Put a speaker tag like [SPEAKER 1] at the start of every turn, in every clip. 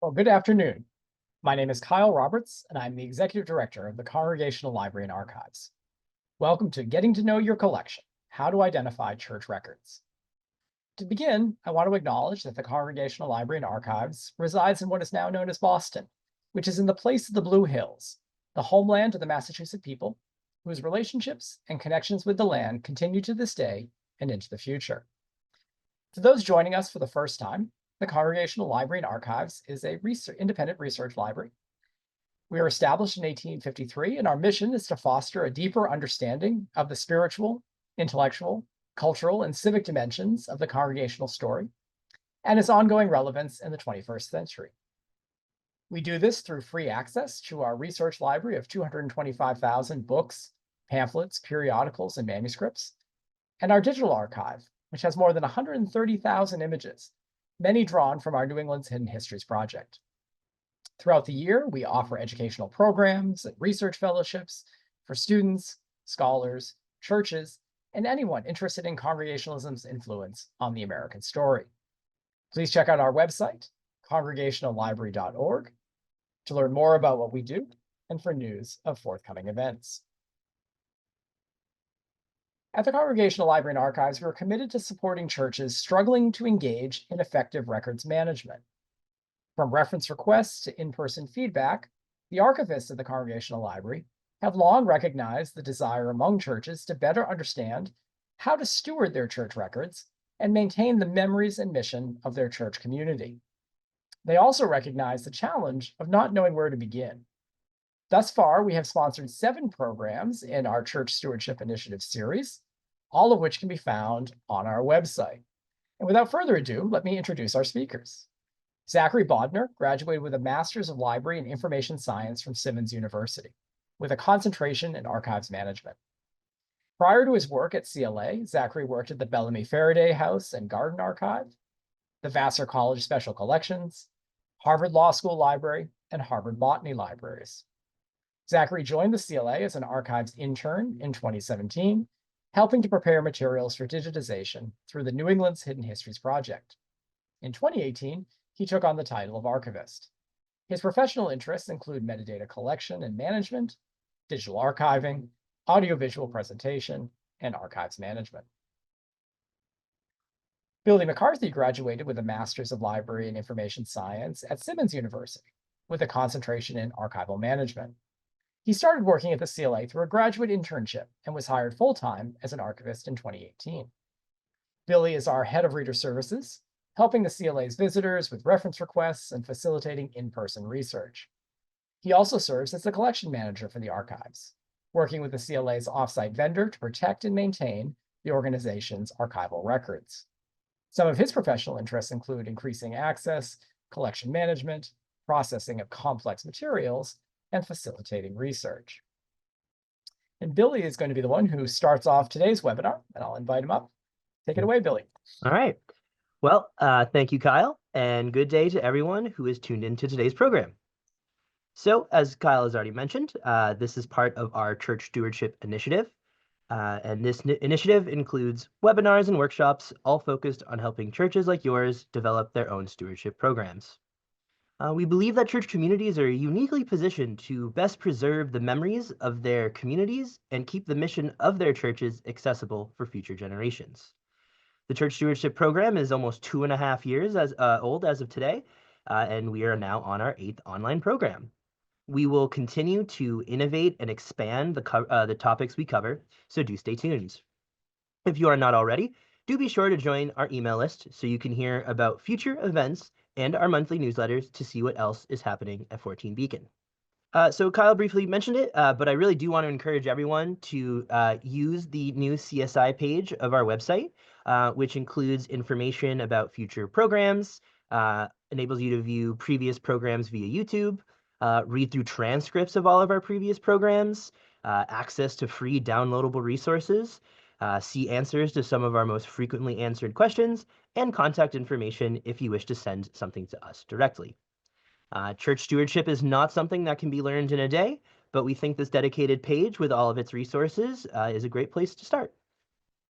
[SPEAKER 1] Well, good afternoon. My name is Kyle Roberts, and I'm the Executive Director of the Congregational Library and Archives. Welcome to Getting to Know Your Collection, How to Identify Church Records. To begin, I want to acknowledge that the Congregational Library and Archives resides in what is now known as Boston, which is in the place of the Blue Hills, the homeland of the Massachusetts people, whose relationships and connections with the land continue to this day and into the future. To those joining us for the first time, the Congregational Library and Archives is a independent research library. We were established in 1853, and our mission is to foster a deeper understanding of the spiritual, intellectual, cultural, and civic dimensions of the congregational story and its ongoing relevance in the 21st century. We do this through free access to our research library of 225,000 books, pamphlets, periodicals, and manuscripts, and our digital archive, which has more than 130,000 images, many drawn from our New England's Hidden Histories project. Throughout the year, we offer educational programs and research fellowships for students, scholars, churches, and anyone interested in Congregationalism's influence on the American story. Please check out our website, congregationallibrary.org, to learn more about what we do and for news of forthcoming events. At the Congregational Library and Archives, we are committed to supporting churches struggling to engage in effective records management. From reference requests to in-person feedback, the archivists of the Congregational Library have long recognized the desire among churches to better understand how to steward their church records and maintain the memories and mission of their church community. They also recognize the challenge of not knowing where to begin. Thus far, we have sponsored 7 programs in our Church Stewardship Initiative series, all of which can be found on our website. And without further ado, let me introduce our speakers. Zachary Bodnar graduated with a Master's of Library and Information Science from Simmons University, with a concentration in archives management. Prior to his work at CLA, Zachary worked at the Bellamy Faraday House and Garden Archive, the Vassar College Special Collections, Harvard Law School Library, and Harvard Botany Libraries. Zachary joined the CLA as an archives intern in 2017, helping to prepare materials for digitization through the New England's Hidden Histories project. In 2018, he took on the title of archivist. His professional interests include metadata collection and management, digital archiving, audiovisual presentation, and archives management. Billy McCarthy graduated with a Master's of Library and Information Science at Simmons University, with a concentration in archival management. He started working at the CLA through a graduate internship and was hired full-time as an archivist in 2018. Billy is our head of reader services, helping the CLA's visitors with reference requests and facilitating in-person research. He also serves as the collection manager for the archives, working with the CLA's offsite vendor to protect and maintain the organization's archival records. Some of his professional interests include increasing access, collection management, processing of complex materials, and facilitating research. And Billy is going to be the one who starts off today's webinar, and I'll invite him up. Take it away, Billy.
[SPEAKER 2] All right. Well, thank you, Kyle, and good day to everyone who is tuned into today's program. So, as Kyle has already mentioned, this is part of our Church Stewardship Initiative, and this initiative includes webinars and workshops, all focused on helping churches like yours develop their own stewardship programs. We believe that church communities are uniquely positioned to best preserve the memories of their communities and keep the mission of their churches accessible for future generations. The Church Stewardship Program is almost 2.5 years old as of today, and we are now on our 8th online program. We will continue to innovate and expand the topics we cover, so do stay tuned. If you are not already, do be sure to join our email list so you can hear about future events and our monthly newsletters to see what else is happening at 14 Beacon. So Kyle briefly mentioned it, but I really do want to encourage everyone to use the new CSI page of our website, which includes information about future programs, enables you to view previous programs via YouTube, read through transcripts of all of our previous programs, access to free downloadable resources, see answers to some of our most frequently answered questions, and contact information if you wish to send something to us directly. Church stewardship is not something that can be learned in a day, but we think this dedicated page with all of its resources is a great place to start.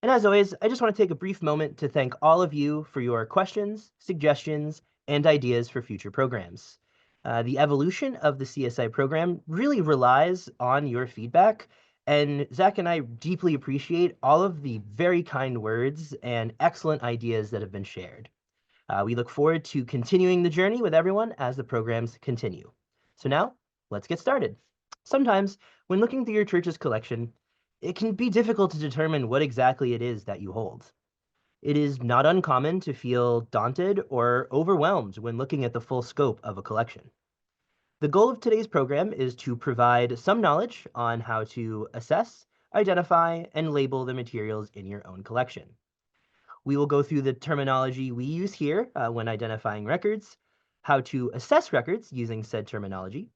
[SPEAKER 2] And as always, I just want to take a brief moment to thank all of you for your questions, suggestions, and ideas for future programs. The evolution of the CSI program really relies on your feedback, and Zach and I deeply appreciate all of the very kind words and excellent ideas that have been shared. We look forward to continuing the journey with everyone as the programs continue. So now, let's get started. Sometimes, when looking through your church's collection, it can be difficult to determine what exactly it is that you hold. It is not uncommon to feel daunted or overwhelmed when looking at the full scope of a collection. The goal of today's program is to provide some knowledge on how to assess, identify, and label the materials in your own collection. We will go through the terminology we use here when identifying records, how to assess records using said terminology,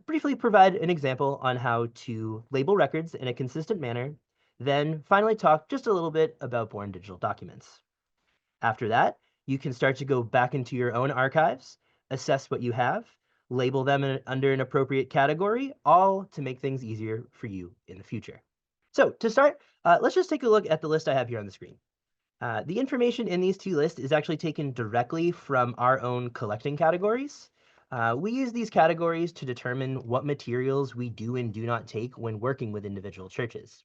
[SPEAKER 2] briefly provide an example on how to label records in a consistent manner, then finally talk just a little bit about born digital documents. After that, you can start to go back into your own archives, assess what you have, label them under an appropriate category, all to make things easier for you in the future. So to start, let's just take a look at the list I have here on the screen. The information in these two lists is actually taken directly from our own collecting categories. We use these categories to determine what materials we do and do not take when working with individual churches.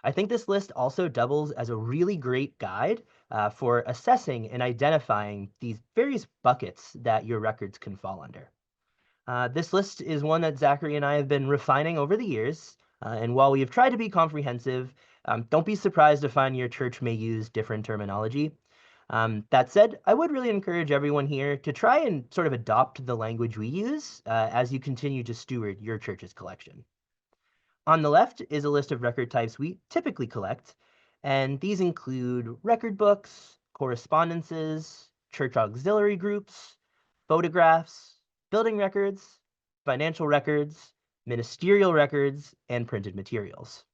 [SPEAKER 2] I think this list also doubles as a really great guide for assessing and identifying these various buckets that your records can fall under. This list is one that Zachary and I have been refining over the years, and while we have tried to be comprehensive, don't be surprised to find your church may use different terminology. That said, I would really encourage everyone here to try and sort of adopt the language we use as you continue to steward your church's collection. On the left is a list of record types we typically collect, and these include record books, correspondences, church auxiliary groups, photographs, building records, financial records, ministerial records, and printed materials.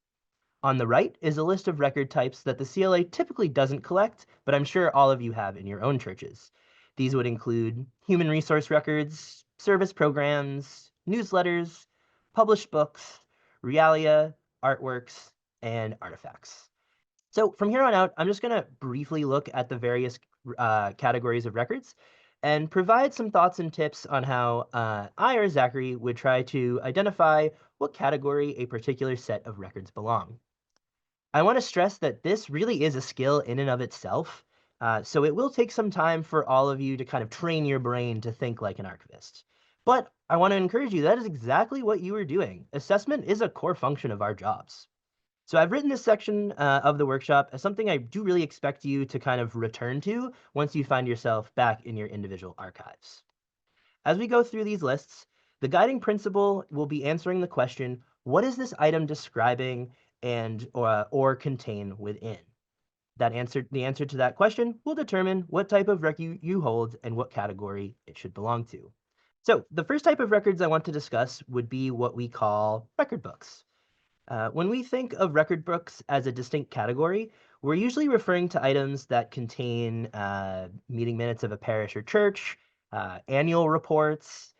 [SPEAKER 2] On the right is a list of record types that the CLA typically doesn't collect, but I'm sure all of you have in your own churches. These would include human resource records, service programs, newsletters, published books, realia, artworks, and artifacts. So from here on out, I'm just going to briefly look at the various categories of records and provide some thoughts and tips on how I or Zachary would try to identify what category a particular set of records belong. I want to stress that this really is a skill in and of itself, so it will take some time for all of you to kind of train your brain to think like an archivist. But I want to encourage you, that is exactly what you are doing. Assessment is a core function of our jobs. So I've written this section of the workshop as something I do really expect you to kind of return to once you find yourself back in your individual archives. As we go through these lists, the guiding principle will be answering the question, what is this item describing and or contain within? The answer to that question will determine what type of record you hold and what category it should belong to. So the first type of records I want to discuss would be what we call record books. When we think of record books as a distinct category, we're usually referring to items that contain meeting minutes of a parish or church, annual reports,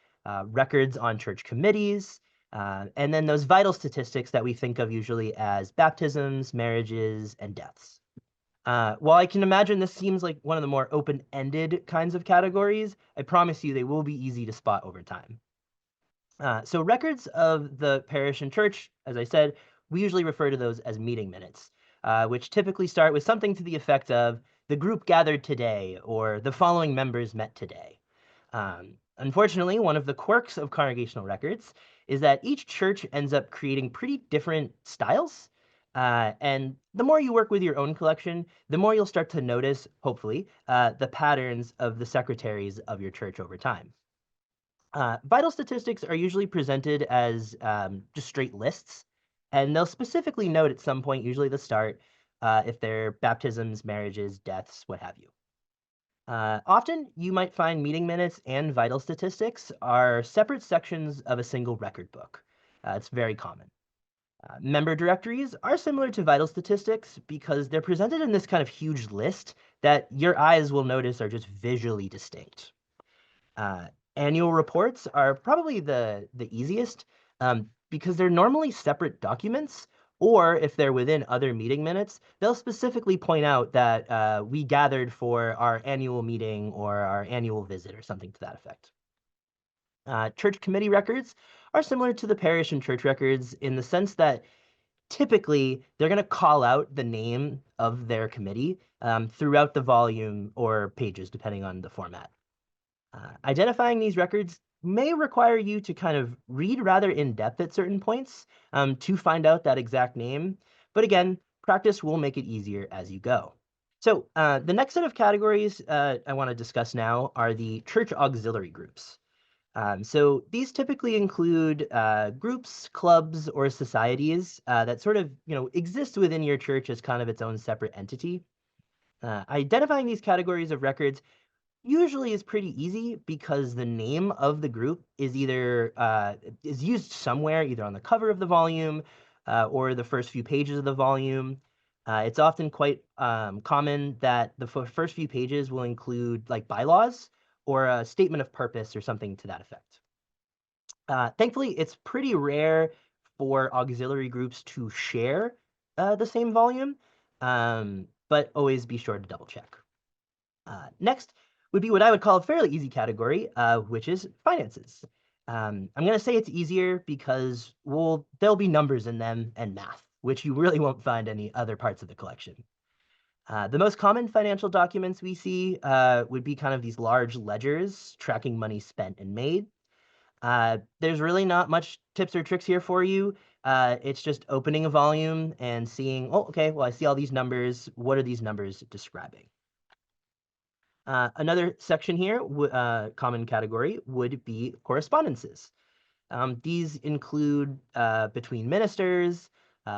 [SPEAKER 2] records on church committees, and then those vital statistics that we think of usually as baptisms, marriages, and deaths. While I can imagine this seems like one of the more open-ended kinds of categories, I promise you they will be easy to spot over time. So records of the parish and church, as I said, we usually refer to those as meeting minutes, which typically start with something to the effect of the group gathered today or the following members met today. Unfortunately, one of the quirks of congregational records is that each church ends up creating pretty different styles. And the more you work with your own collection, the more you'll start to notice, hopefully, the patterns of the secretaries of your church over time. Vital statistics are usually presented as just straight lists, and they'll specifically note at some point, usually the start, if they're baptisms, marriages, deaths, what have you. Often, you might find meeting minutes and vital statistics are separate sections of a single record book. It's very common. Member directories are similar to vital statistics because they're presented in this kind of huge list that your eyes will notice are just visually distinct. Annual reports are probably the easiest because they're normally separate documents, or if they're within other meeting minutes, they'll specifically point out that we gathered for our annual meeting or our annual visit or something to that effect. Church committee records are similar to the parish and church records in the sense that typically they're going to call out the name of their committee throughout the volume or pages, depending on the format. Identifying these records may require you to kind of read rather in depth at certain points to find out that exact name. But again, practice will make it easier as you go. So the next set of categories I want to discuss now are the church auxiliary groups. So these typically include groups, clubs, or societies that sort of, exist within your church as kind of its own separate entity. Identifying these categories of records usually is pretty easy because the name of the group is either is used somewhere, either on the cover of the volume or the first few pages of the volume. It's often quite common that the first few pages will include like bylaws or a statement of purpose or something to that effect. Thankfully, it's pretty rare for auxiliary groups to share the same volume, but always be sure to double check. Next would be what I would call a fairly easy category, which is finances. I'm going to say it's easier because, well, there'll be numbers in them and math, which you really won't find any other parts of the collection. The most common financial documents we see would be kind of these large ledgers tracking money spent and made. There's really not much tips or tricks here for you. It's just opening a volume and seeing, oh, okay, well, I see all these numbers. What are these numbers describing? Another section here, common category, would be correspondences. These include between ministers,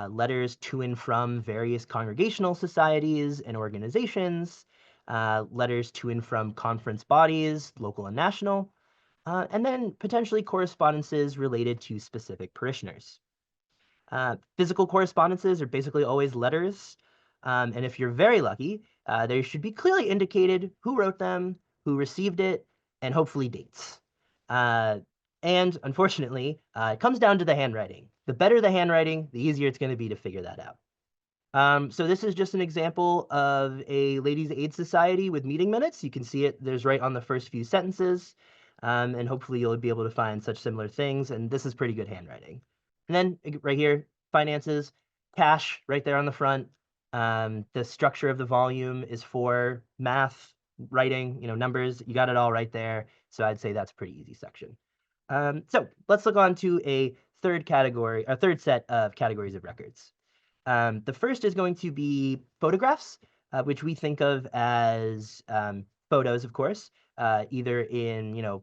[SPEAKER 2] letters to and from various congregational societies and organizations, letters to and from conference bodies, local and national, and then potentially correspondences related to specific parishioners. Physical correspondences are basically always letters. And if you're very lucky, they should be clearly indicated who wrote them, who received it, and hopefully dates. And unfortunately, it comes down to the handwriting. The better the handwriting, the easier it's going to be to figure that out. So this is just an example of a ladies' aid society with meeting minutes. You can see it, there's right on the first few sentences. And hopefully you'll be able to find such similar things. And this is pretty good handwriting. And then right here, finances, cash right there on the front. The structure of the volume is for math, writing, numbers. You got it all right there. So I'd say that's a pretty easy section. So let's look on to a third set of categories of records. The first is going to be photographs, which we think of as photos, of course, either in,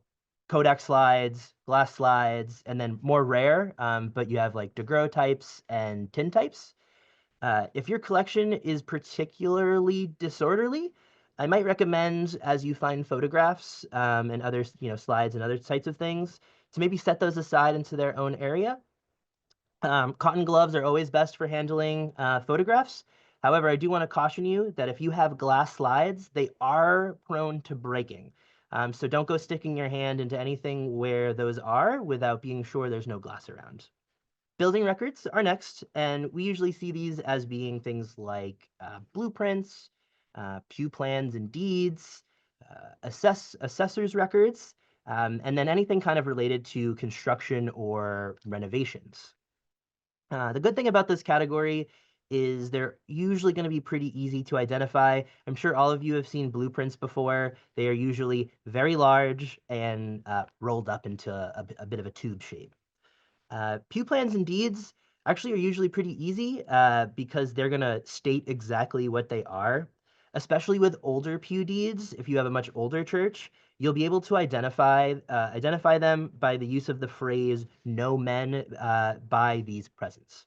[SPEAKER 2] Kodak slides, glass slides, and then more rare, but you have like daguerreotypes and tintypes. If your collection is particularly disorderly, I might recommend, as you find photographs and other, slides and other types of things, to maybe set those aside into their own area. Cotton gloves are always best for handling photographs. However, I do want to caution you that if you have glass slides, they are prone to breaking. So don't go sticking your hand into anything where those are without being sure there's no glass around. Building records are next, and we usually see these as being things like blueprints, pew plans and deeds, assessor's records, and then anything kind of related to construction or renovations. The good thing about this category is they're usually going to be pretty easy to identify. I'm sure all of you have seen blueprints before. They are usually very large and rolled up into a bit of a tube shape. Pew plans and deeds actually are usually pretty easy because they're going to state exactly what they are. Especially with older pew deeds, if you have a much older church, you'll be able to identify them by the use of the phrase "no men by these presents."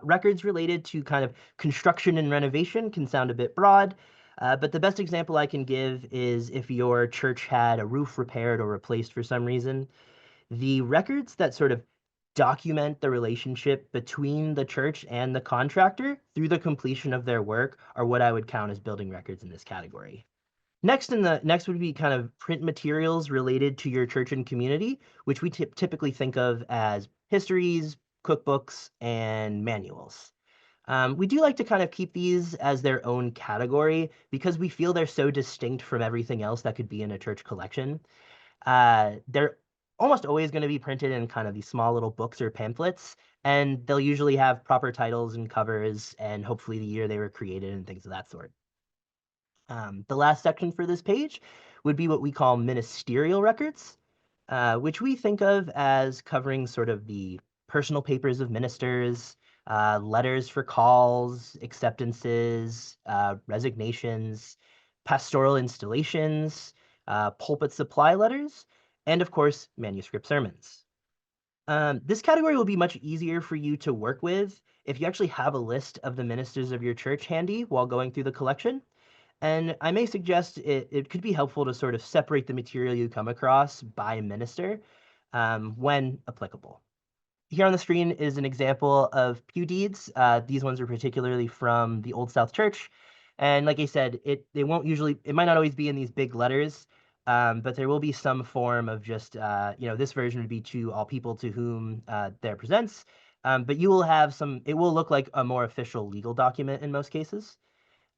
[SPEAKER 2] Records related to kind of construction and renovation can sound a bit broad, but the best example I can give is if your church had a roof repaired or replaced for some reason. The records that sort of document the relationship between the church and the contractor through the completion of their work are what I would count as building records in this category. Next would be kind of print materials related to your church and community, which we typically think of as histories, cookbooks, and manuals. We do like to kind of keep these as their own category because we feel they're so distinct from everything else that could be in a church collection. they're almost always going to be printed in kind of these small little books or pamphlets, and they'll usually have proper titles and covers and hopefully the year they were created and things of that sort. The last section for this page would be what we call ministerial records, which we think of as covering sort of the personal papers of ministers, letters for calls, acceptances, resignations, pastoral installations, pulpit supply letters, and of course, manuscript sermons. This category will be much easier for you to work with if you actually have a list of the ministers of your church handy while going through the collection. And I may suggest it could be helpful to sort of separate the material you come across by minister when applicable. Here on the screen is an example of pew deeds. These ones are particularly from the Old South Church. And like I said, it might not always be in these big letters, but there will be some form of just, this version would be to all people to whom there presents. But you will have it will look like a more official legal document in most cases.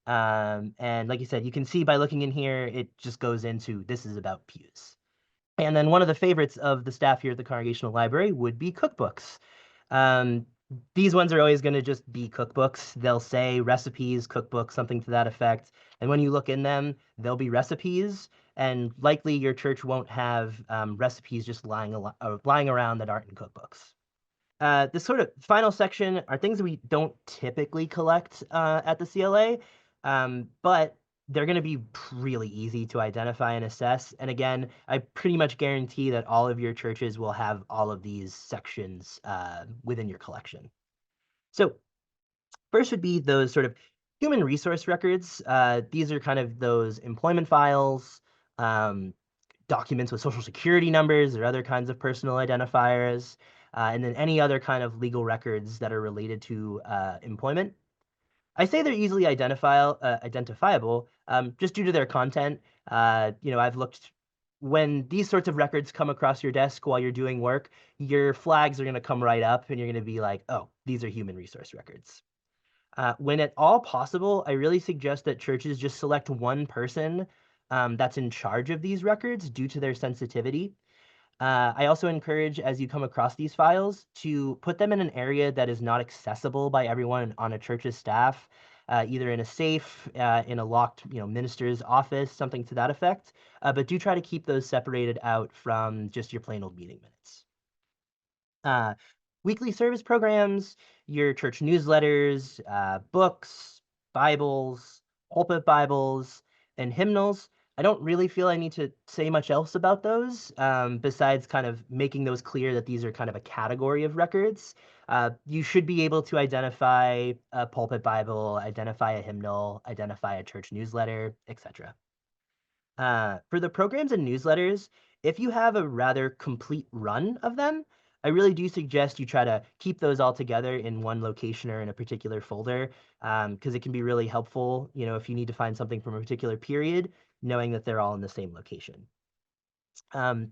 [SPEAKER 2] And like you said, you can see by looking in here, it just goes into this is about pews. And then one of the favorites of the staff here at the Congregational Library would be cookbooks. Um, these ones are always going to just be cookbooks. They'll say recipes, cookbook, something to that effect. And when you look in them, they'll be recipes. And likely your church won't have recipes just lying around that aren't in cookbooks. This sort of final section are things that we don't typically collect at the CLA, but they're going to be really easy to identify and assess. And again, I pretty much guarantee that all of your churches will have all of these sections within your collection. So first would be those sort of human resource records. These are kind of those employment files, documents with social security numbers or other kinds of personal identifiers, and then any other kind of legal records that are related to employment. I say they're easily identifiable just due to their content. I've looked when these sorts of records come across your desk while you're doing work, your flags are going to come right up and you're going to be like, oh, these are human resource records. When at all possible, I really suggest that churches just select one person that's in charge of these records due to their sensitivity. I also encourage, as you come across these files, to put them in an area that is not accessible by everyone on a church's staff, either in a safe, in a locked, minister's office, something to that effect. But do try to keep those separated out from just your plain old meeting minutes. Weekly service programs, your church newsletters, books, Bibles, pulpit Bibles, and hymnals. I don't really feel I need to say much else about those, besides kind of making those clear that these are kind of a category of records. You should be able to identify a pulpit Bible, identify a hymnal, identify a church newsletter, etc. For the programs and newsletters, if you have a rather complete run of them, I really do suggest you try to keep those all together in one location or in a particular folder, because it can be really helpful, if you need to find something from a particular period, knowing that they're all in the same location. And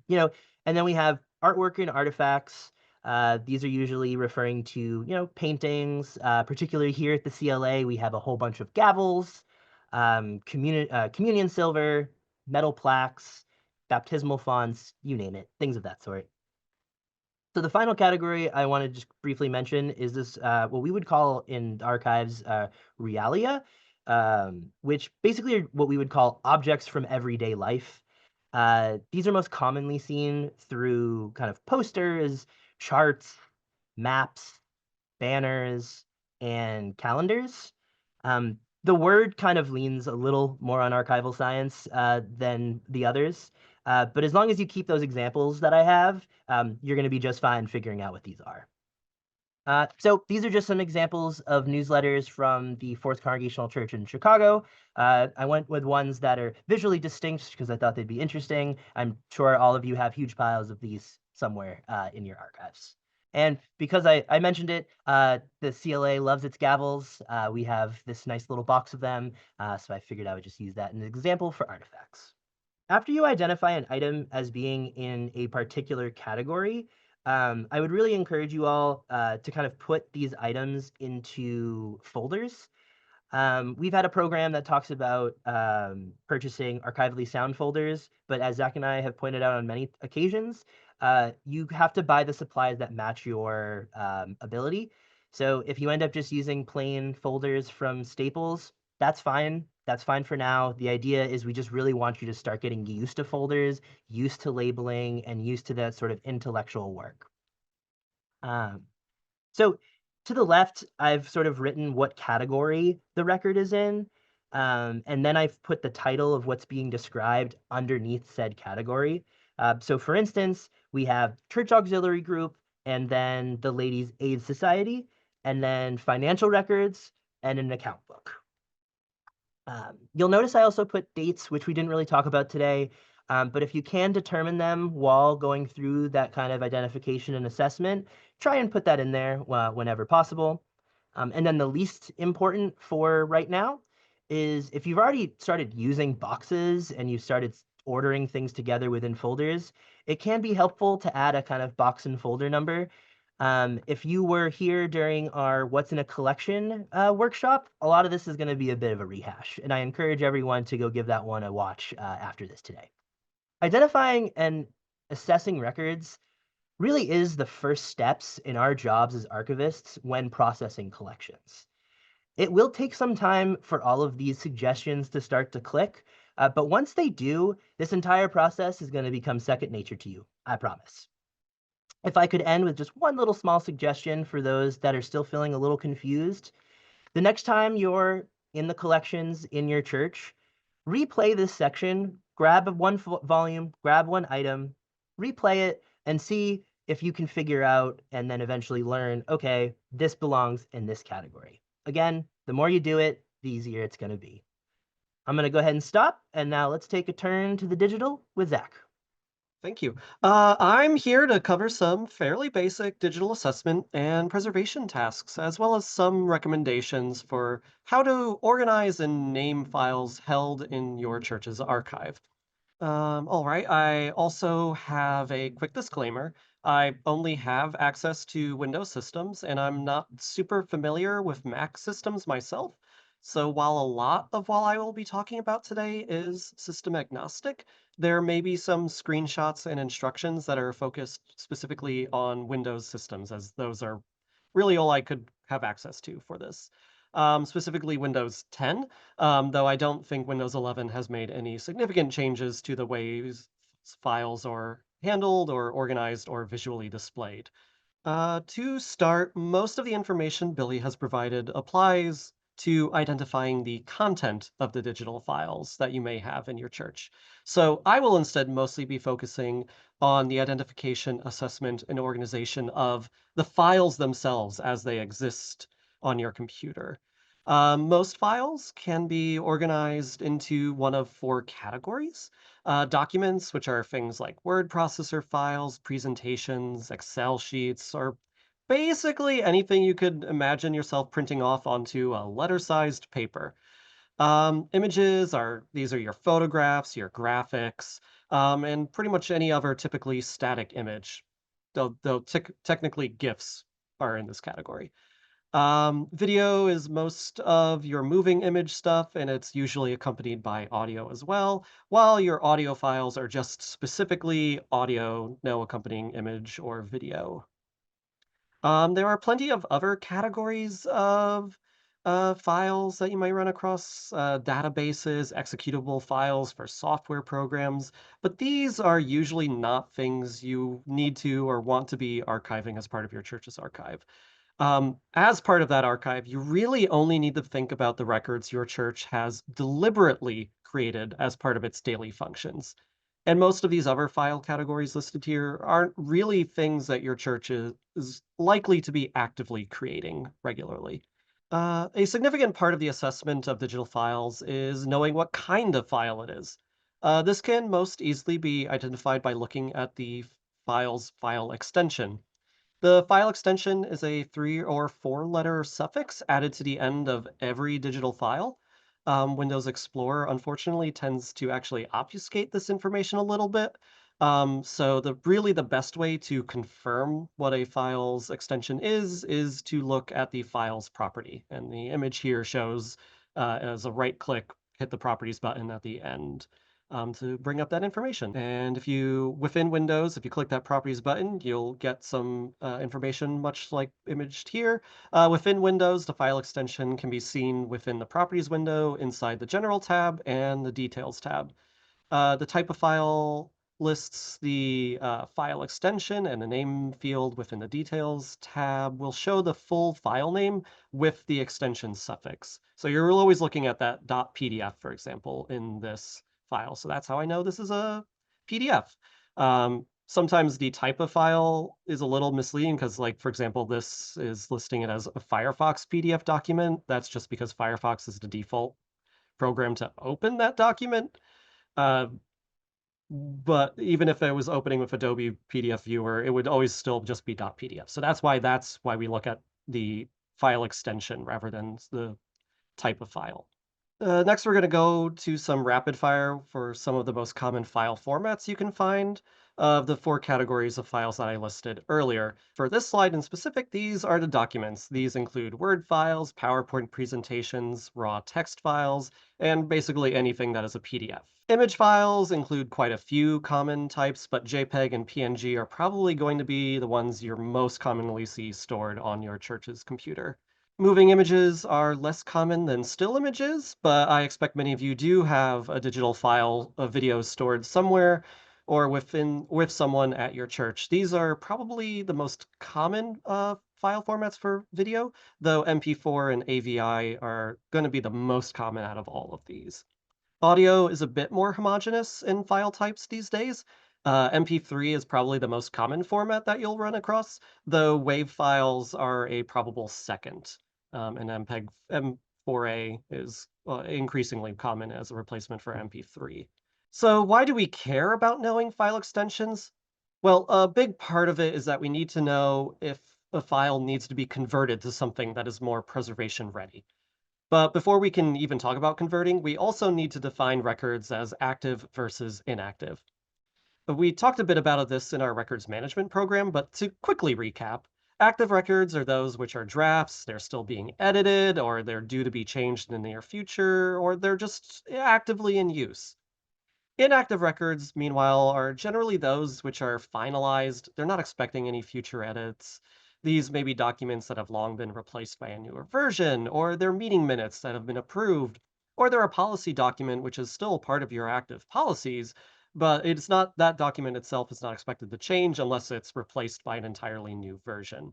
[SPEAKER 2] then we have artwork and artifacts. These are usually referring to, paintings. Particularly here at the CLA, we have a whole bunch of gavels, communion silver, metal plaques, baptismal fonts, you name it, things of that sort. So the final category I want to just briefly mention is this, what we would call in archives realia, which basically are what we would call objects from everyday life. These are most commonly seen through kind of posters, charts, maps, banners, and calendars. The word kind of leans a little more on archival science than the others. But as long as you keep those examples that I have, you're going to be just fine figuring out what these are. So these are just some examples of newsletters from the Fourth Congregational Church in Chicago. I went with ones that are visually distinct because I thought they'd be interesting. I'm sure all of you have huge piles of these somewhere in your archives. And because I mentioned it, the CLA loves its gavels. We have this nice little box of them, so I figured I would just use that as an example for artifacts. After you identify an item as being in a particular category, I would really encourage you all to kind of put these items into folders. We've had a program that talks about purchasing archivally sound folders, but as Zach and I have pointed out on many occasions, you have to buy the supplies that match your ability. So if you end up just using plain folders from Staples, that's fine. That's fine for now. The idea is we just really want you to start getting used to folders, used to labeling, and used to that sort of intellectual work. So to the left, I've sort of written what category the record is in, and then I've put the title of what's being described underneath said category. So for instance, we have Church Auxiliary Group, and then the Ladies Aid Society, and then financial records, and an account book. You'll notice I also put dates, which we didn't really talk about today, but if you can determine them while going through that kind of identification and assessment, try and put that in there whenever possible. And then the least important for right now is if you've already started using boxes and you started ordering things together within folders, it can be helpful to add a kind of box and folder number. If you were here during our What's in a Collection workshop, a lot of this is going to be a bit of a rehash, and I encourage everyone to go give that one a watch after this today. Identifying and assessing records really is the first steps in our jobs as archivists when processing collections. It will take some time for all of these suggestions to start to click, but once they do, this entire process is going to become second nature to you, I promise. If I could end with just one little small suggestion for those that are still feeling a little confused, the next time you're in the collections in your church, replay this section, grab one volume, grab one item, replay it, and see if you can figure out and then eventually learn, okay, this belongs in this category. Again, the more you do it, the easier it's going to be. I'm going to go ahead and stop, and now let's take a turn to the digital with Zach.
[SPEAKER 3] Thank you. I'm here to cover some fairly basic digital assessment and preservation tasks, as well as some recommendations for how to organize and name files held in your church's archive. All right. I also have a quick disclaimer. I only have access to Windows systems, and I'm not super familiar with Mac systems myself. So while a lot of what I will be talking about today is system agnostic, there may be some screenshots and instructions that are focused specifically on Windows systems, as those are really all I could have access to for this. Specifically Windows 10, though I don't think Windows 11 has made any significant changes to the ways files are handled or organized or visually displayed. To start, most of the information Billy has provided applies to identifying the content of the digital files that you may have in your church. So I will instead mostly be focusing on the identification, assessment, and organization of the files themselves as they exist on your computer. Most files can be organized into one of four categories. Documents, which are things like word processor files, presentations, Excel sheets, or basically anything you could imagine yourself printing off onto a letter-sized paper. These are your photographs, your graphics, and pretty much any other typically static image, though technically GIFs are in this category. Video is most of your moving image stuff, and it's usually accompanied by audio as well, while your audio files are just specifically audio, no accompanying image or video. There are plenty of other categories of files that you might run across, databases, executable files for software programs, but these are usually not things you need to or want to be archiving as part of your church's archive. As part of that archive, you really only need to think about the records your church has deliberately created as part of its daily functions. And most of these other file categories listed here aren't really things that your church is likely to be actively creating regularly. A significant part of the assessment of digital files is knowing what kind of file it is. This can most easily be identified by looking at the file's file extension. The file extension is a 3 or 4-letter suffix added to the end of every digital file. Windows Explorer, unfortunately, tends to actually obfuscate this information a little bit. So the best way to confirm what a file's extension is to look at the file's property. And the image here shows as a right click, hit the properties button at the end to bring up that information. And if you, within Windows, if you click that properties button, you'll get some information much like imaged here. Within Windows, the file extension can be seen within the properties window inside the general tab and the details tab. The type of file lists the file extension, and the name field within the details tab will show the full file name with the extension suffix. So you're always looking at that .pdf, for example, in this file. So that's how I know this is a PDF. Sometimes the type of file is a little misleading because, like, for example, this is listing it as a Firefox PDF document. That's just because Firefox is the default program to open that document. Uh, but even if it was opening with Adobe PDF Viewer, it would always still just be .pdf. So that's why we look at the file extension rather than the type of file. Next, we're going to go to some rapid fire for some of the most common file formats you can find of the 4 categories of files that I listed earlier. For this slide in specific, these are the documents. These include Word files, PowerPoint presentations, raw text files, and basically anything that is a PDF. Image files include quite a few common types, but JPEG and PNG are probably going to be the ones you most commonly see stored on your church's computer. Moving images are less common than still images, but I expect many of you do have a digital file of videos stored somewhere or with someone at your church. These are probably the most common file formats for video, though MP4 and AVI are going to be the most common out of all of these. Audio is a bit more homogeneous in file types these days. MP3 is probably the most common format that you'll run across, though WAV files are a probable second. And MPEG M4A is increasingly common as a replacement for MP3. So why do we care about knowing file extensions? Well, a big part of it is that we need to know if a file needs to be converted to something that is more preservation ready. But before we can even talk about converting, we also need to define records as active versus inactive. We talked a bit about this in our records management program, but to quickly recap, active records are those which are drafts, they're still being edited, or they're due to be changed in the near future, or they're just actively in use. Inactive records, meanwhile, are generally those which are finalized. They're not expecting any future edits. These may be documents that have long been replaced by a newer version, or they're meeting minutes that have been approved, or they're a policy document which is still part of your active policies, but it's not that document itself is not expected to change unless it's replaced by an entirely new version.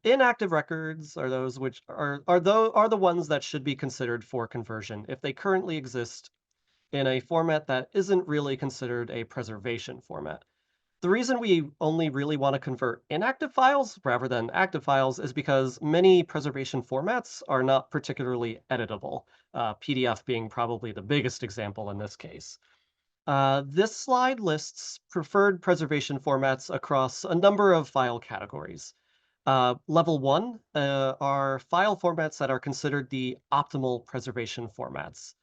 [SPEAKER 3] Inactive records are those which are the ones that should be considered for conversion if they currently exist in a format that isn't really considered a preservation format. The reason we only really want to convert inactive files rather than active files is because many preservation formats are not particularly editable, PDF being probably the biggest example in this case. This slide lists preferred preservation formats across a number of file categories. Level 1 are file formats that are considered the optimal preservation formats.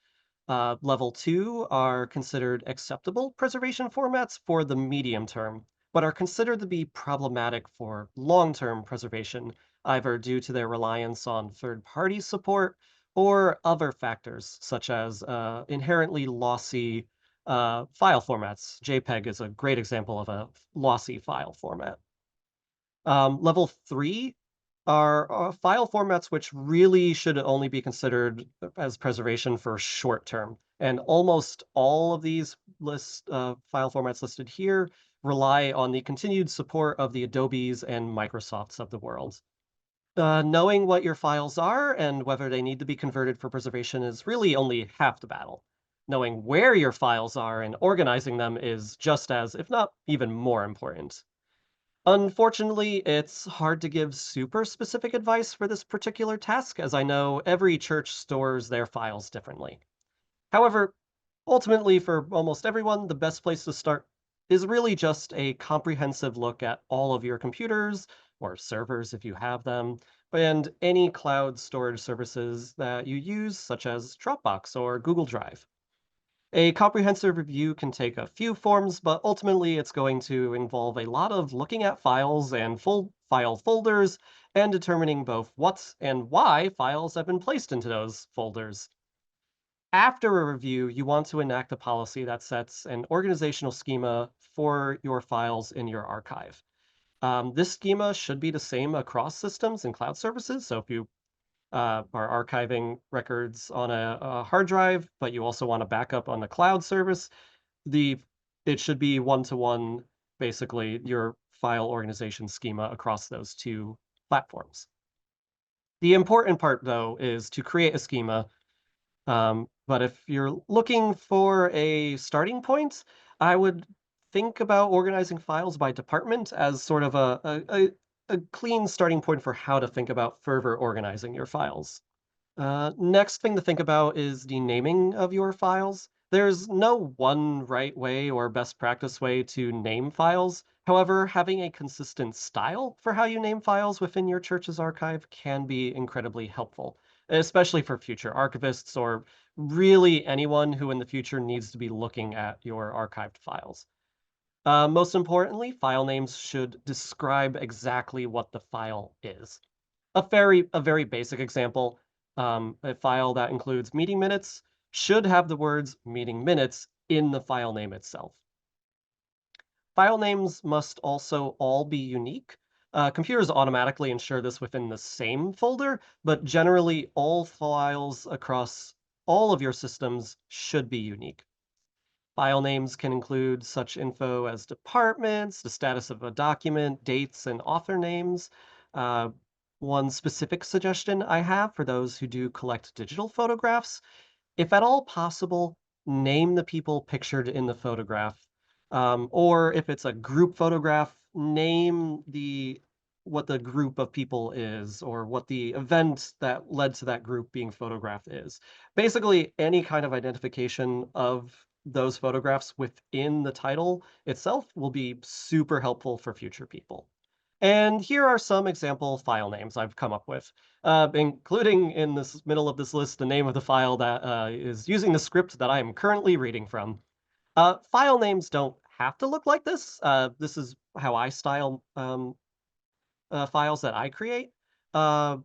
[SPEAKER 3] Level 2 are considered acceptable preservation formats for the medium term, but are considered to be problematic for long-term preservation, either due to their reliance on third-party support or other factors, such as inherently lossy file formats. JPEG is a great example of a lossy file format. Level 3 are file formats which really should only be considered as preservation for short term. And almost all of these file formats listed here rely on the continued support of the Adobes and Microsofts of the world. Knowing what your files are and whether they need to be converted for preservation is really only half the battle. Knowing where your files are and organizing them is just as, if not even more important. Unfortunately, it's hard to give super specific advice for this particular task, as I know every church stores their files differently. However, ultimately, for almost everyone, the best place to start is really just a comprehensive look at all of your computers, or servers if you have them, and any cloud storage services that you use, such as Dropbox or Google Drive. A comprehensive review can take a few forms, but ultimately it's going to involve a lot of looking at files and full file folders, and determining both what and why files have been placed into those folders. After a review, you want to enact a policy that sets an organizational schema for your files in your archive. This schema should be the same across systems and cloud services. So if you are archiving records on a hard drive, but you also want a backup on the cloud service, it should be one-to-one, basically, your file organization schema across those two platforms. The important part, though, is to create a schema. But if you're looking for a starting point, I would think about organizing files by department as sort of a clean starting point for how to think about further organizing your files. Next thing to think about is the naming of your files. There's no one right way or best practice way to name files. However, having a consistent style for how you name files within your church's archive can be incredibly helpful, especially for future archivists or really anyone who in the future needs to be looking at your archived files. Most importantly, file names should describe exactly what the file is. A very basic example, a file that includes meeting minutes should have the words meeting minutes in the file name itself. File names must also all be unique. Computers automatically ensure this within the same folder, but generally all files across all of your systems should be unique. File names can include such info as departments, the status of a document, dates, and author names. Uh, One specific suggestion I have for those who do collect digital photographs, if at all possible, name the people pictured in the photograph. Or if it's a group photograph, name what the group of people is or what the event that led to that group being photographed is. Basically, any kind of identification of those photographs within the title itself will be super helpful for future people. And here are some example file names I've come up with, including in this middle of this list the name of the file that is using the script that I am currently reading from. File names don't have to look like this. This is how I style files that I create. Uh,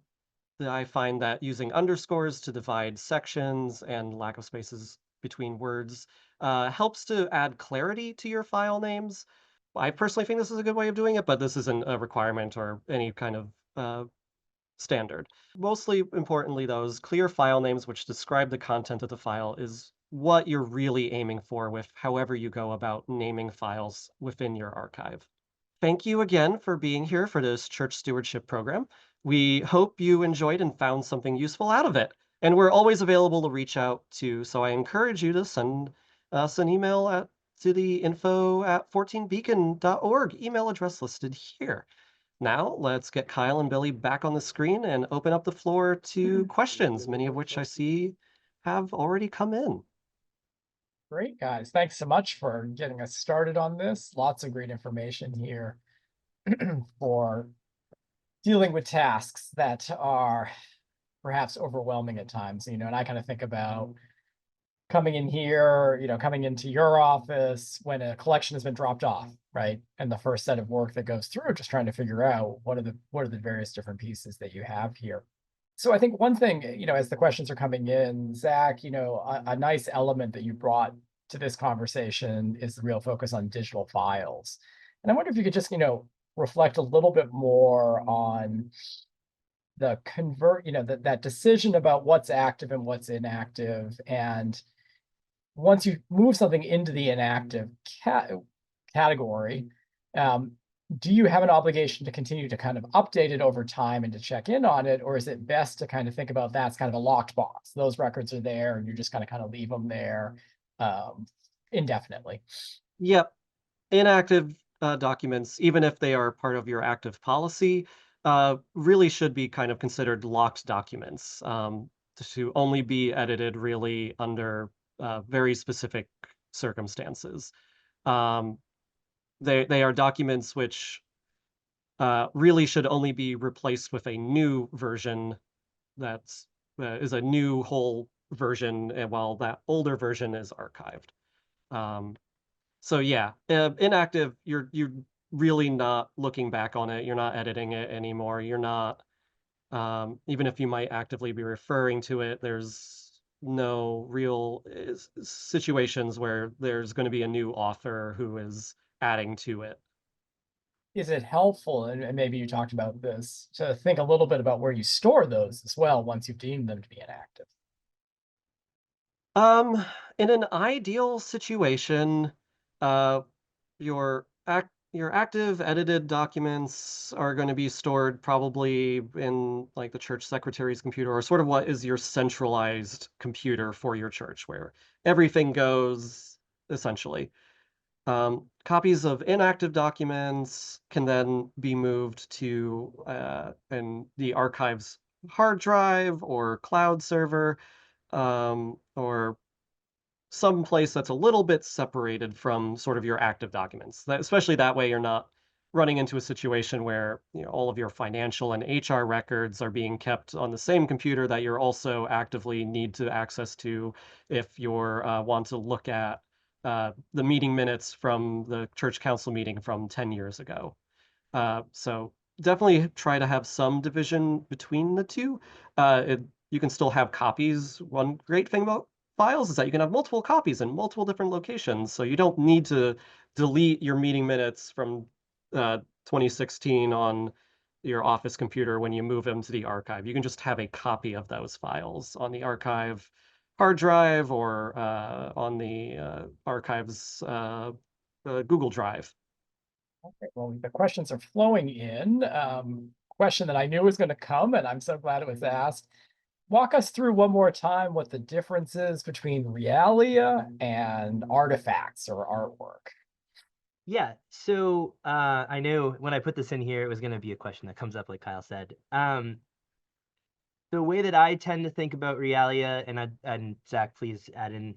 [SPEAKER 3] I find that using underscores to divide sections and lack of spaces between words helps to add clarity to your file names. I personally think this is a good way of doing it, but this isn't a requirement or any kind of standard. Mostly importantly, those clear file names which describe the content of the file is what you're really aiming for with however you go about naming files within your archive. Thank you again for being here for this church stewardship program. We hope you enjoyed and found something useful out of it. And we're always available to reach out to, so I encourage you to send us an email to the info@14beacon.org email address listed here. Now, let's get Kyle and Billy back on the screen and open up the floor to questions, many of which I see have already come in.
[SPEAKER 1] Great, guys. Thanks so much for getting us started on this. Lots of great information here for dealing with tasks that are perhaps overwhelming at times, and I kind of think about coming in here, coming into your office when a collection has been dropped off, right? And the first set of work that goes through, just trying to figure out what are the various different pieces that you have here. So I think one thing, as the questions are coming in, Zach, a nice element that you brought to this conversation is the real focus on digital files. And I wonder if you could just, reflect a little bit more on the that decision about what's active and what's inactive. And once you move something into the inactive category, do you have an obligation to continue to kind of update it over time and to check in on it? Or is it best to kind of think about that's kind of a locked box? Those records are there and you're just kind of leave them there indefinitely.
[SPEAKER 3] Yep. Inactive documents, even if they are part of your active policy, really should be kind of considered locked documents to only be edited really under very specific circumstances. They are documents which really should only be replaced with a new version that's is a new whole version, while that older version is archived. So yeah, inactive, you really not looking back on it. You're not editing it anymore. You're not, even if you might actively be referring to it, there's no real situations where there's going to be a new author who is adding to it.
[SPEAKER 1] Is it helpful, and maybe you talked about this, to think a little bit about where you store those as well once you've deemed them to be inactive?
[SPEAKER 3] Um, in an ideal situation, uh, your active edited documents are going to be stored probably in like the church secretary's computer, or sort of what is your centralized computer for your church, where everything goes essentially. Copies of inactive documents can then be moved to in the archives hard drive or cloud server, or some place that's a little bit separated from sort of your active documents. Especially that way, you're not running into a situation where all of your financial and HR records are being kept on the same computer that you're also actively need to access to if you're want to look at the meeting minutes from the church council meeting from 10 years ago. So definitely try to have some division between the two. You can still have copies. One great thing about files is that you can have multiple copies in multiple different locations. So you don't need to delete your meeting minutes from 2016 on your office computer when you move them to the archive. You can just have a copy of those files on the archive hard drive or on the archives Google Drive.
[SPEAKER 1] Okay, well, the questions are flowing in. Question that I knew was going to come, and I'm so glad it was asked. Walk us through one more time what the difference is between realia and artifacts or artwork.
[SPEAKER 2] Yeah, so I know when I put this in here, it was going to be a question that comes up, like Kyle said. The way that I tend to think about realia, and Zach, please add in,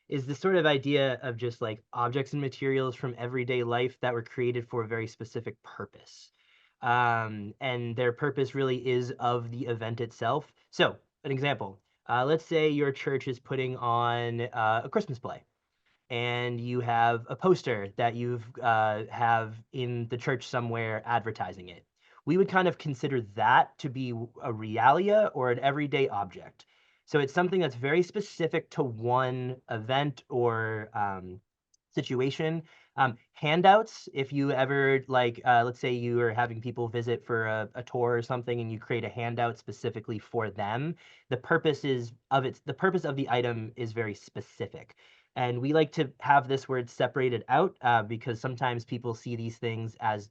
[SPEAKER 2] is the sort of idea of just like objects and materials from everyday life that were created for a very specific purpose. And their purpose really is of the event itself. So, an example, let's say your church is putting on a Christmas play, and you have a poster that you've have in the church somewhere advertising it. We would kind of consider that to be a realia or an everyday object. So it's something that's very specific to one event or situation. Handouts, if you ever like, let's say you are having people visit for a tour or something, and you create a handout specifically for them, the purpose of the item is very specific. And we like to have this word separated out because sometimes people see these things as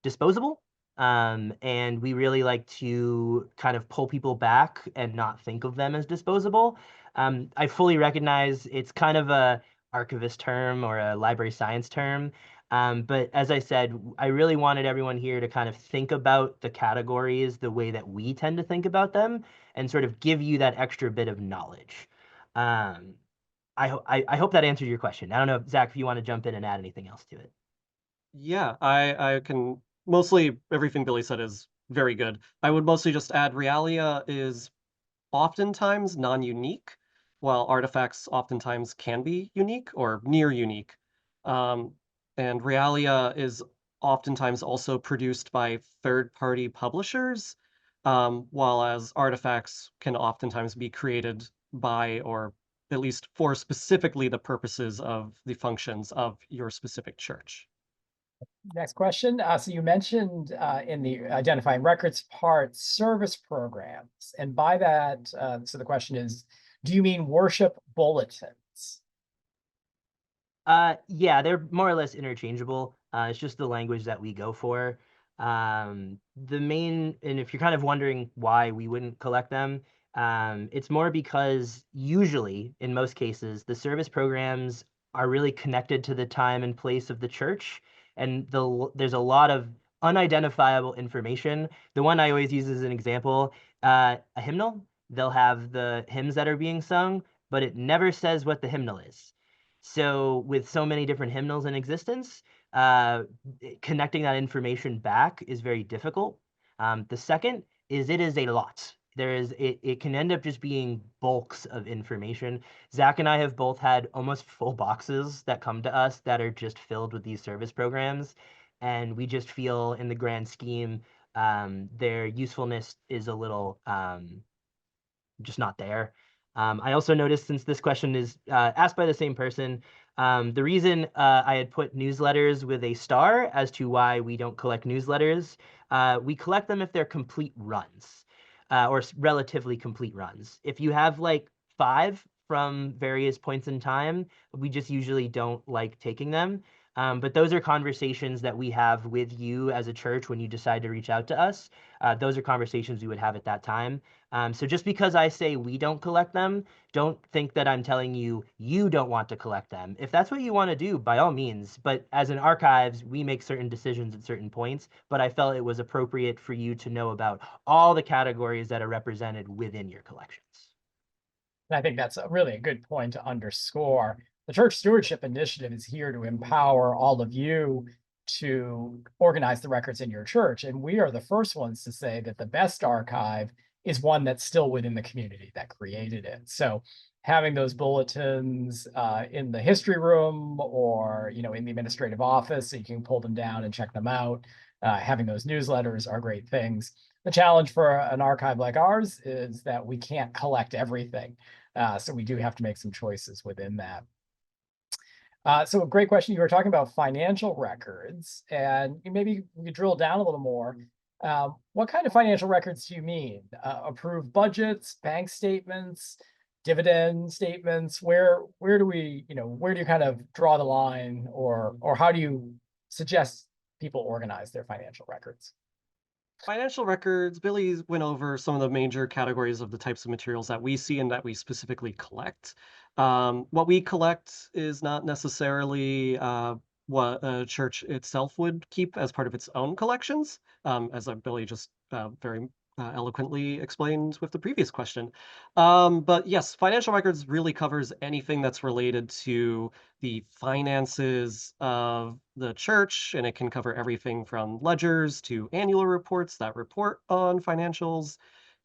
[SPEAKER 2] disposable. And we really like to kind of pull people back and not think of them as disposable. I fully recognize it's kind of a archivist term or a library science term. But as I said, I really wanted everyone here to kind of think about the categories the way that we tend to think about them and sort of give you that extra bit of knowledge. Um, I hope that answered your question. I don't know, Zach, if you want to jump in and add anything else to it.
[SPEAKER 3] Yeah, I can mostly everything Billy said is very good. I would mostly just add realia is oftentimes non-unique, while artifacts oftentimes can be unique or near unique. Um, and realia is oftentimes also produced by third-party publishers, while as artifacts can oftentimes be created by or at least for specifically the purposes of the functions of your specific church.
[SPEAKER 1] Next question. So you mentioned in the identifying records part service programs. And by that, so the question is, do you mean worship bulletins?
[SPEAKER 2] Yeah, they're more or less interchangeable. It's just the language that we go for. And if you're kind of wondering why we wouldn't collect them, it's more because usually, in most cases, the service programs are really connected to the time and place of the church, and there's a lot of unidentifiable information. The one I always use as an example, a hymnal, they'll have the hymns that are being sung, but it never says what the hymnal is. So with so many different hymnals in existence, connecting that information back is very difficult. The second is it is a lot. it can end up just being bulks of information. Zach and I have both had almost full boxes that come to us that are just filled with these service programs, and we just feel in the grand scheme their usefulness is a little just not there. I also noticed, since this question is asked by the same person, the reason I had put newsletters with a star as to why we don't collect newsletters, we collect them if they're complete runs, or relatively complete runs. If you have like 5 from various points in time, we just usually don't like taking them. But those are conversations that we have with you as a church when you decide to reach out to us. Those are conversations we would have at that time. So just because I say we don't collect them, don't think that I'm telling you you don't want to collect them. If that's what you want to do, by all means. But as an archives, we make certain decisions at certain points. But I felt it was appropriate for you to know about all the categories that are represented within your collections.
[SPEAKER 1] And I think that's really a good point to underscore. The Church Stewardship Initiative is here to empower all of you to organize the records in your church. And we are the first ones to say that the best archive is one that's still within the community that created it. So having those bulletins in the history room, or in the administrative office, so you can pull them down and check them out. Having those newsletters are great things. The challenge for an archive like ours is that we can't collect everything. So we do have to make some choices within that. So a great question. You were talking about financial records, and maybe we could drill down a little more. What kind of financial records do you mean? Approved budgets, bank statements, dividend statements? Where do you kind of draw the line, or how do you suggest people organize their financial records?
[SPEAKER 3] Financial records, Billy went over some of the major categories of the types of materials that we see and that we specifically collect. What we collect is not necessarily what a church itself would keep as part of its own collections, as Billy just very eloquently explained with the previous question. But yes, financial records really covers anything that's related to the finances of the church, and it can cover everything from ledgers to annual reports that report on financials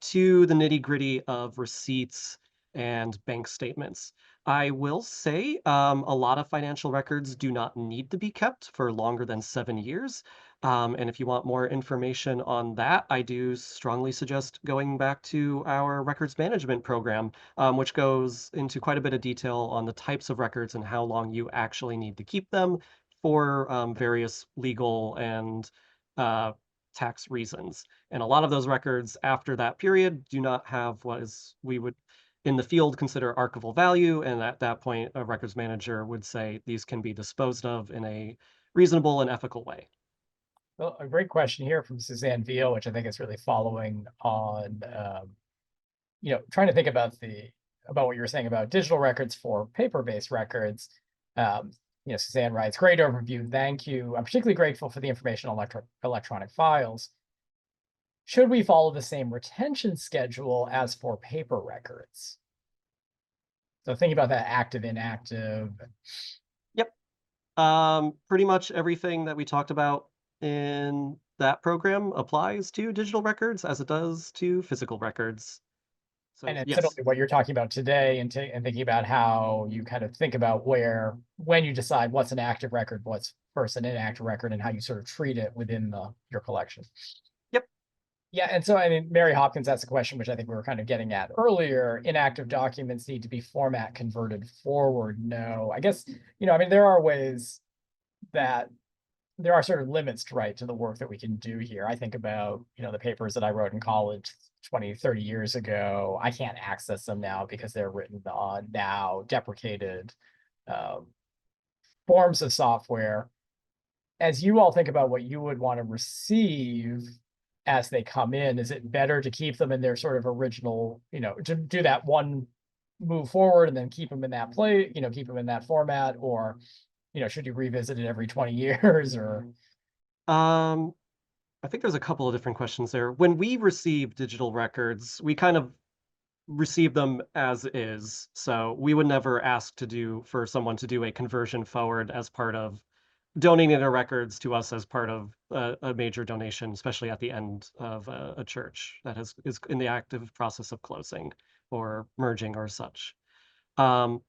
[SPEAKER 3] to the nitty-gritty of receipts and bank statements. I will say a lot of financial records do not need to be kept for longer than 7 years. And if you want more information on that, I do strongly suggest going back to our records management program, which goes into quite a bit of detail on the types of records and how long you actually need to keep them for various legal and uh, tax reasons. And a lot of those records after that period do not have what is we would in the field consider archival value. And at that point, a records manager would say these can be disposed of in a reasonable and ethical way.
[SPEAKER 1] Well, a great question here from Suzanne Veal, which I think is really following on, trying to think about what you were saying about digital records for paper-based records. Suzanne writes, "Great overview. Thank you. I'm particularly grateful for the information on electronic files. Should we follow the same retention schedule as for paper records?" So thinking about that active, inactive.
[SPEAKER 3] Yep. Pretty much everything that we talked about in that program applies to digital records as it does to physical records.
[SPEAKER 1] And
[SPEAKER 3] So
[SPEAKER 1] it's
[SPEAKER 3] yes.
[SPEAKER 1] similarly what you're talking about today, and thinking about how you kind of think about when you decide what's an active record, what's first an inactive record, and how you sort of treat it within your collection.
[SPEAKER 3] Yep.
[SPEAKER 1] Yeah, and so I mean, Mary Hopkins asked a question which I think we were kind of getting at earlier. Inactive documents need to be format converted forward. No, I guess, there are ways that there are sort of limits to the work that we can do here. I think about, the papers that I wrote in college 20, 30 years ago. I can't access them now because they're written on now deprecated forms of software. As you all think about what you would want to receive as they come in, is it better to keep them in their sort of original, to do that one move forward and then keep them in that keep them in that format, or should you revisit it every 20 years, or?
[SPEAKER 3] Um, I think there's a couple of different questions there. When we receive digital records, we kind of receive them as is. So we would never ask for someone to do a conversion forward as part of donating their records to us as part of a major donation, especially at the end of a church that is in the active process of closing or merging or such. Um,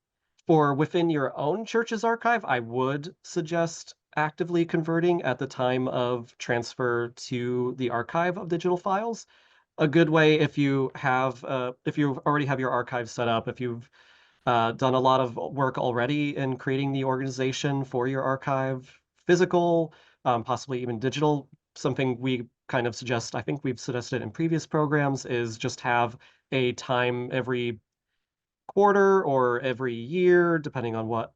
[SPEAKER 3] for within your own church's archive, I would suggest actively converting at the time of transfer to the archive of digital files. A good way, if you already have your archive set up, if you've done a lot of work already in creating the organization for your archive, physical, possibly even digital. Something we kind of suggest, I think we've suggested in previous programs, is just have a time every quarter or every year, depending on what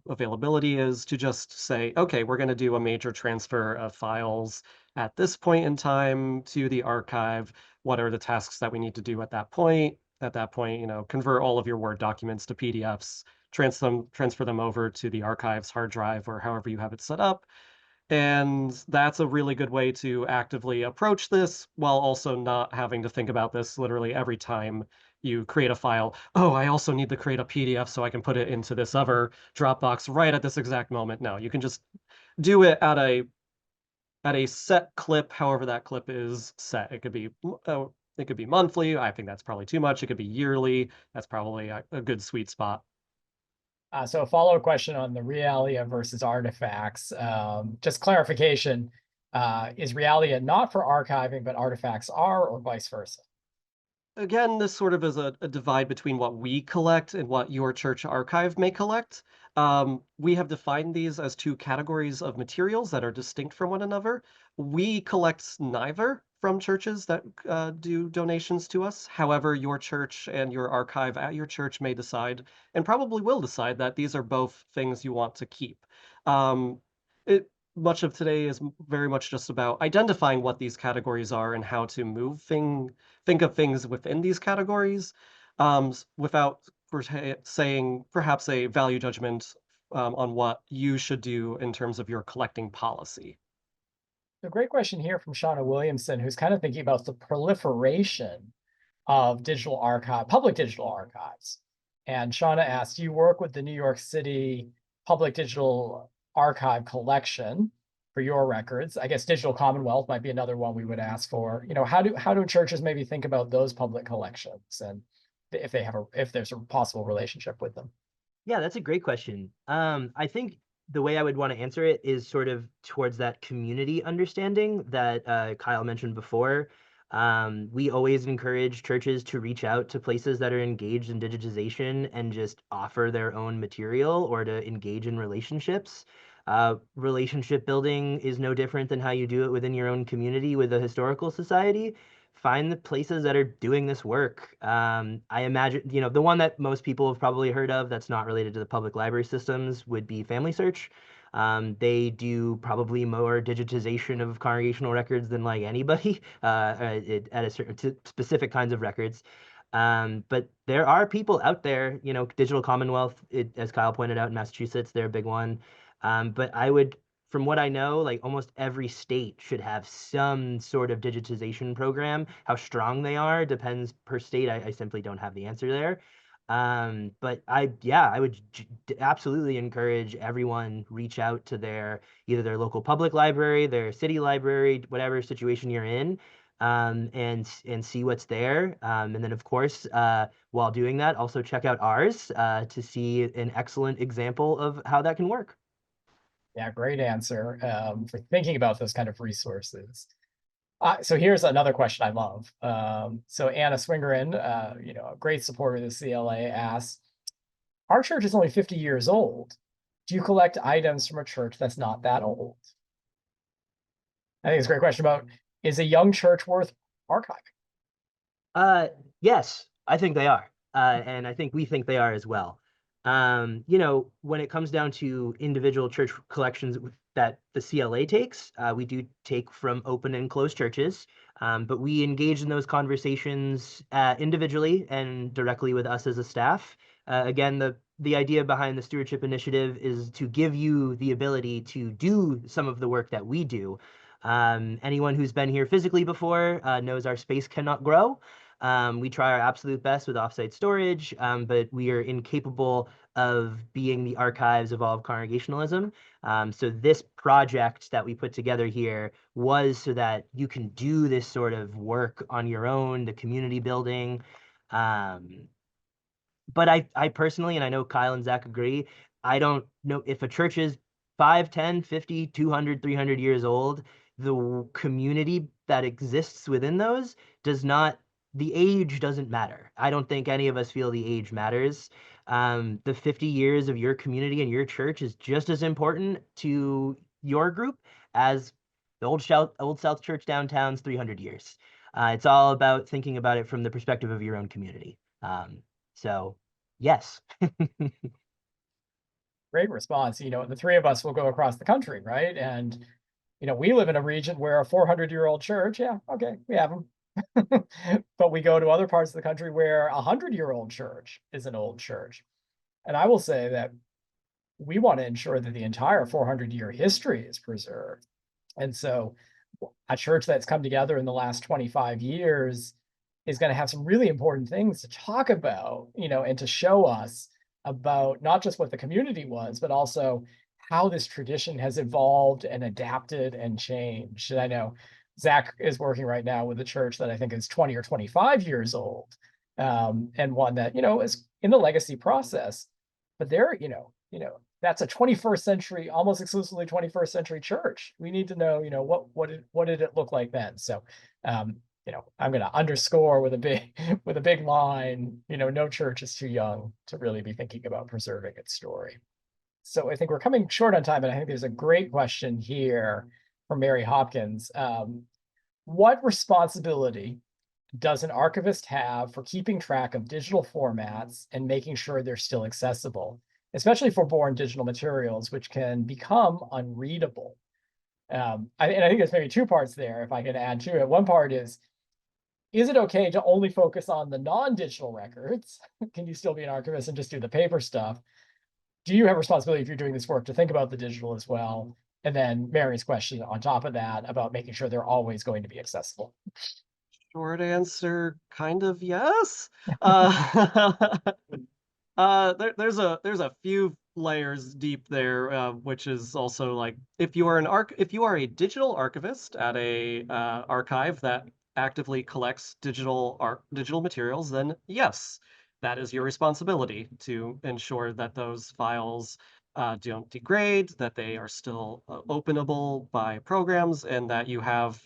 [SPEAKER 3] availability is, to just say, okay, we're going to do a major transfer of files at this point in time to the archive. What are the tasks that we need to do at that point? At that point, convert all of your Word documents to PDFs, transfer them over to the archive's hard drive or however you have it set up. And that's a really good way to actively approach this while also not having to think about this literally every time you create a file. Oh, I also need to create a PDF so I can put it into this other Dropbox right at this exact moment. No, you can just do it at a set clip, however that clip is set. It could be monthly. I think that's probably too much. It could be yearly. That's probably a good sweet spot.
[SPEAKER 1] So a follow-up question on the realia versus artifacts. Just clarification, is realia not for archiving, but artifacts are, or vice versa?
[SPEAKER 3] Again, this sort of is a divide between what we collect and what your church archive may collect. We have defined these as two categories of materials that are distinct from one another. We collect neither from churches that do donations to us. However, your church and your archive at your church may decide, and probably will decide, that these are both things you want to keep. Um, Much of today is very much just about identifying what these categories are and how to think of things within these categories, without saying perhaps a value judgment on what you should do in terms of your collecting policy.
[SPEAKER 1] A great question here from Shauna Williamson, who's kind of thinking about the proliferation of public digital archives. And Shauna asked, do you work with the New York City Public Digital Archive collection for your records? I guess Digital Commonwealth might be another one we would ask for. How do churches maybe think about those public collections, and if there's a possible relationship with them?
[SPEAKER 2] Yeah, that's a great question. I think the way I would want to answer it is sort of towards that community understanding that Kyle mentioned before. We always encourage churches to reach out to places that are engaged in digitization and just offer their own material or to engage in relationships. Relationship building is no different than how you do it within your own community with a historical society. Find the places that are doing this work. I imagine, the one that most people have probably heard of that's not related to the public library systems would be Family Search. They do probably more digitization of congregational records than like anybody at a certain specific kinds of records. But there are people out there, Digital Commonwealth, as Kyle pointed out in Massachusetts, they're a big one. But from what I know, like almost every state should have some sort of digitization program. How strong they are depends per state. I simply don't have the answer there. But I would absolutely encourage everyone reach out to either their local public library, their city library, whatever situation you're in, and see what's there. And then of course, while doing that, also check out ours to see an excellent example of how that can work.
[SPEAKER 1] Yeah, great answer for thinking about those kind of resources. So here's another question I love. So Anna Swingerin, a great supporter of the CLA, asks, our church is only 50 years old. Do you collect items from a church that's not that old? I think it's a great question about, is a young church worth archiving?
[SPEAKER 2] Yes, I think they are. And I think we think they are as well. When it comes down to individual church collections that the CLA takes, we do take from open and closed churches, but we engage in those conversations individually and directly with us as a staff. Again, the idea behind the Stewardship Initiative is to give you the ability to do some of the work that we do. Anyone who's been here physically before knows our space cannot grow. We try our absolute best with offsite storage, but we are incapable of being the archives of all of Congregationalism. So this project that we put together here was so that you can do this sort of work on your own, the community building. But I personally, and I know Kyle and Zach agree, I don't know if a church is 5, 10, 50, 200, 300 years old, the community that exists within those does not, the age doesn't matter. I don't think any of us feel the age matters. The 50 years of your community and your church is just as important to your group as the Old South Church downtown's 300 years. It's all about thinking about it from the perspective of your own community. So, yes.
[SPEAKER 1] Great response. The three of us will go across the country, right? And, we live in a region where a 400-year-old church, yeah, okay, we have them. But we go to other parts of the country where a 100-year-old church is an old church. And I will say that we want to ensure that the entire 400-year history is preserved. And so a church that's come together in the last 25 years is going to have some really important things to talk about, and to show us about not just what the community was, but also how this tradition has evolved and adapted and changed. And I know Zach is working right now with a church that I think is 20 or 25 years old, and one that, is in the legacy process, but they're, that's a 21st century, almost exclusively 21st century church. We need to know, what did it look like then? So, I'm going to underscore with a big line, no church is too young to really be thinking about preserving its story. So I think we're coming short on time, and I think there's a great question here from Mary Hopkins. What responsibility does an archivist have for keeping track of digital formats and making sure they're still accessible, especially for born digital materials, which can become unreadable? And I think there's maybe two parts there, if I can add to it. One part is it okay to only focus on the non-digital records? Can you still be an archivist and just do the paper stuff? Do you have responsibility if you're doing this work to think about the digital as well? And then Mary's question on top of that about making sure they're always going to be accessible.
[SPEAKER 3] Short answer, kind of yes. Uh, there's a few layers deep there, which is also like if you are a digital archivist at a archive that actively collects digital materials, then yes, that is your responsibility to ensure that those files don't degrade, that they are still openable by programs, and that you have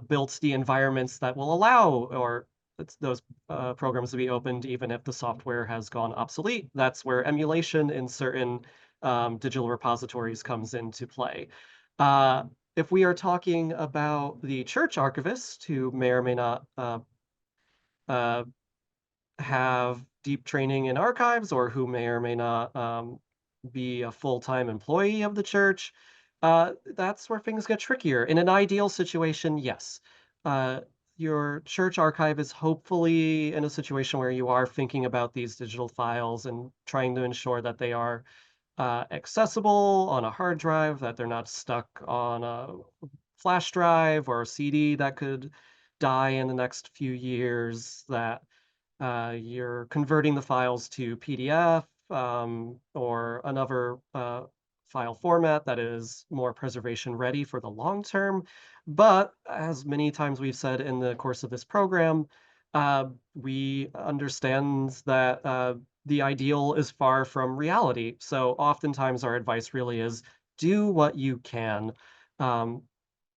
[SPEAKER 3] built the environments that will allow or those programs to be opened even if the software has gone obsolete. That's where emulation in certain digital repositories comes into play. If we are talking about the church archivist who may or may not uh, have deep training in archives or who may or may not be a full-time employee of the church, that's where things get trickier. In an ideal situation, yes. Your church archive is hopefully in a situation where you are thinking about these digital files and trying to ensure that they are accessible on a hard drive, that they're not stuck on a flash drive or a CD that could die in the next few years, that you're converting the files to PDF or another file format that is more preservation ready for the long term. But as many times we've said in the course of this program, we understand that the ideal is far from reality. So oftentimes our advice really is do what you can. Um,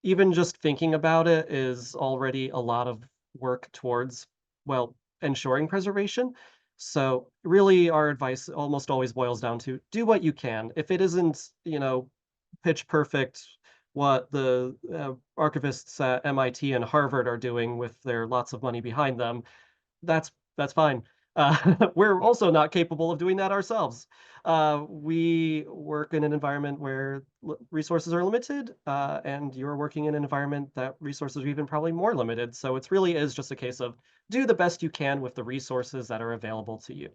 [SPEAKER 3] Even just thinking about it is already a lot of work towards, well, ensuring preservation. So really our advice almost always boils down to do what you can. If it isn't, pitch perfect what the archivists at MIT and Harvard are doing with their lots of money behind them, that's fine. We're also not capable of doing that ourselves. We work in an environment where resources are limited, and you're working in an environment that resources are even probably more limited. So it really is just a case of do the best you can with the resources that are available to you.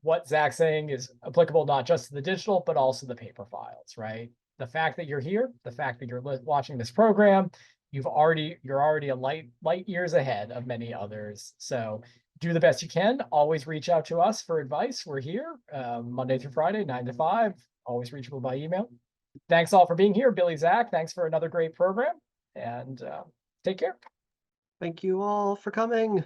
[SPEAKER 1] What Zach's saying is applicable not just to the digital, but also the paper files, right? The fact that you're here, the fact that you're watching this program, you're already a light years ahead of many others. So do the best you can. Always reach out to us for advice. We're here Monday through Friday, 9 to 5, always reachable by email. Thanks all for being here. Billy, Zach, thanks for another great program, and take care.
[SPEAKER 3] Thank you all for coming.